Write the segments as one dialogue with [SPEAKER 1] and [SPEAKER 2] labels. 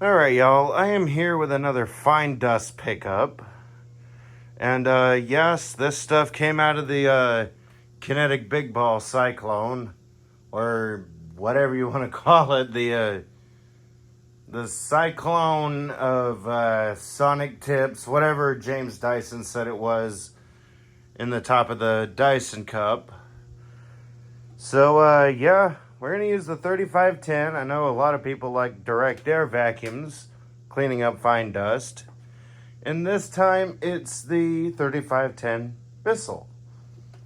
[SPEAKER 1] Alright, y'all, I am here with another fine dust pickup. And, yes, this stuff came out of the, Kinetic Big Ball cyclone, or whatever you want to call it, the cyclone of, sonic tips, whatever James Dyson said it was, in the top of the Dyson cup. So, yeah, we're going to use the 3510. I know a lot of people like direct air vacuums, cleaning up fine dust. And this time, it's the 3510 Bissell.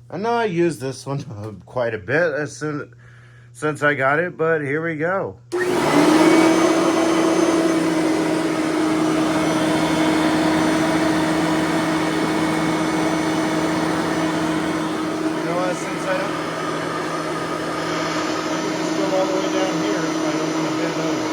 [SPEAKER 1] I know I used this one quite a bit since I got it, but here we go. Since I don't just go all the way down here, so I don't want to bend over.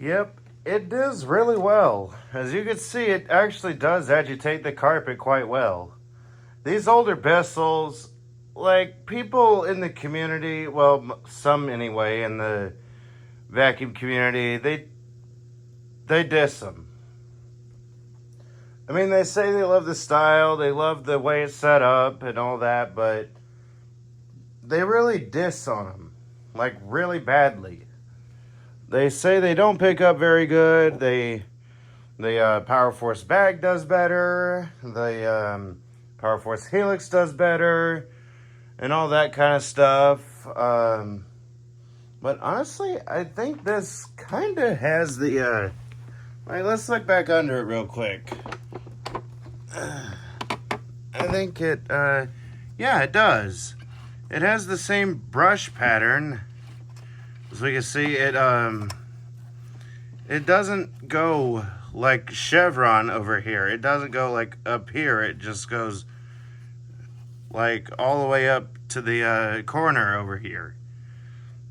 [SPEAKER 1] Yep, it does really well. As you can see, it actually does agitate the carpet quite well. These older Bissells, like people in the community, well, some anyway, in the vacuum community, they diss them. I mean, they say they love the style, they love the way it's set up and all that, but they really diss on them, like really badly. They say they don't pick up very good. The Power Force bag does better. The Power Force Helix does better, and all that kind of stuff. But honestly, I think this kind of has the. Right, let's look back under it real quick. I think it. Yeah, it does. It has the same brush pattern. As we can see, it doesn't go like chevron over here. It doesn't go like up here. It just goes like all the way up to the corner over here.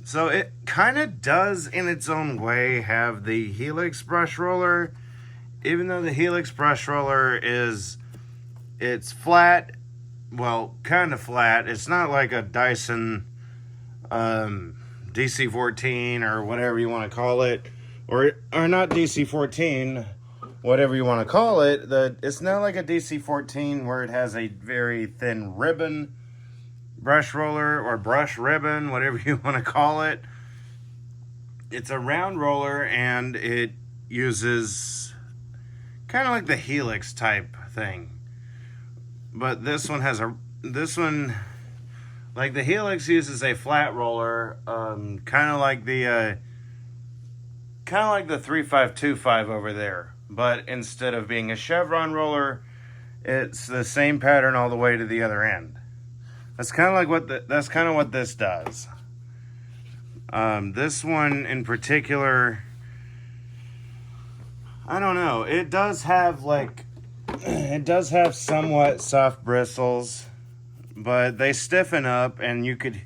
[SPEAKER 1] So it kind of does, in its own way, have the Helix brush roller. Even though the Helix brush roller it's flat, well, kind of flat. It's not like a Dyson DC-14 or whatever you want to call it, or not DC-14, whatever you want to call it. It's not like a DC-14 where it has a very thin ribbon brush roller or brush ribbon, whatever you want to call it. It's a round roller, and it uses kind of like the Helix type thing, but this one like the Helix uses a flat roller, kind of like the 3525 over there. But instead of being a chevron roller, it's the same pattern all the way to the other end. That's kind of like what this does. This one in particular, I don't know. It does have somewhat soft bristles, but they stiffen up, and you can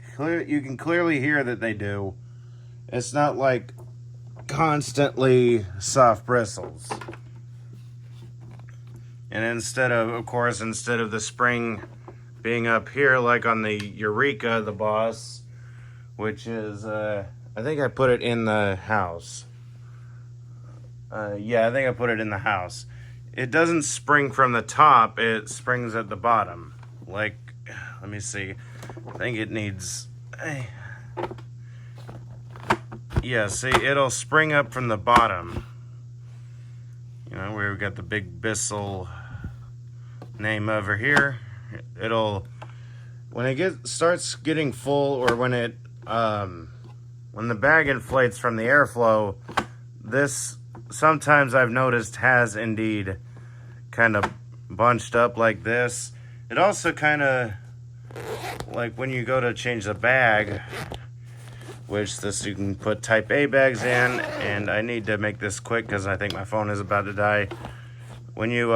[SPEAKER 1] clearly hear that they do. It's not like constantly soft bristles. And instead of the spring being up here like on the Eureka, the Boss, which is I think I put it in the house. Yeah, I think I put it in the house. It doesn't spring from the top, it springs at the bottom. Like, let me see. I think it needs... Yeah, see, it'll spring up from the bottom. You know, we've got the big Bissell name over here. It'll... When it starts getting full, or when it... when the bag inflates from the airflow, this... sometimes I've noticed has indeed kind of bunched up like this. It also kind of, like when you go to change the bag, which this you can put type A bags in, and I need to make this quick because I think my phone is about to die. When you,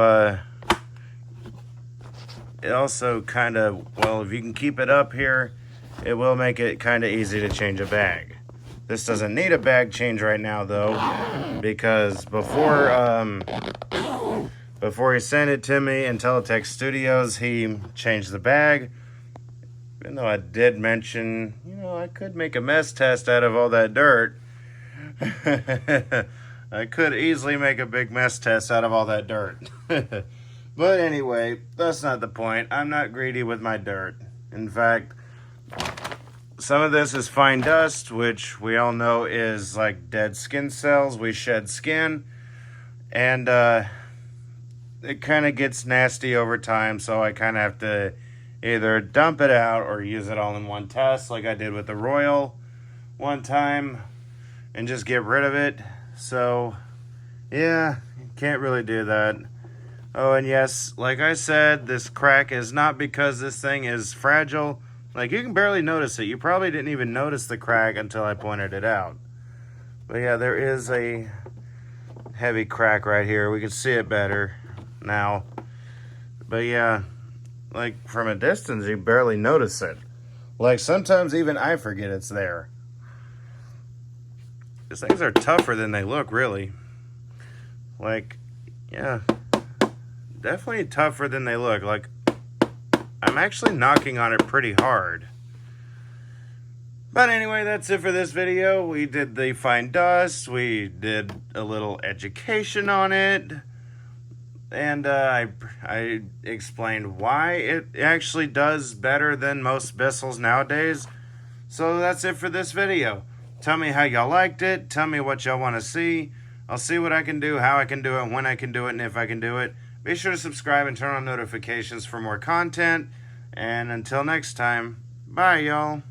[SPEAKER 1] it also kind of, well, if you can keep it up here, it will make it kind of easy to change a bag. This doesn't need a bag change right now, though, because before he sent it to me in Teletext Studios, he changed the bag. Even though I did mention, you know, I could make a mess test out of all that dirt. I could easily make a big mess test out of all that dirt. But anyway, that's not the point. I'm not greedy with my dirt. In fact, some of this is fine dust, which we all know is like dead skin cells. We shed skin, and it kind of gets nasty over time, so I kind of have to either dump it out or use it all in one test, like I did with the Royal one time, and just get rid of it. So, yeah, can't really do that. Oh, and yes, like I said, this crack is not because this thing is fragile. Like, you can barely notice it. You probably didn't even notice the crack until I pointed it out. But yeah, there is a heavy crack right here. We can see it better now. But yeah, like from a distance, you barely notice it. Like, sometimes even I forget it's there. These things are tougher than they look, really. Like, yeah, definitely tougher than they look. Like, I'm actually knocking on it pretty hard. But anyway, that's it for this video. We did the fine dust. We did a little education on it. And I explained why it actually does better than most Bissells nowadays. So that's it for this video. Tell me how y'all liked it. Tell me what y'all want to see. I'll see what I can do, how I can do it, when I can do it, and if I can do it. Be sure to subscribe and turn on notifications for more content. And until next time, bye, y'all.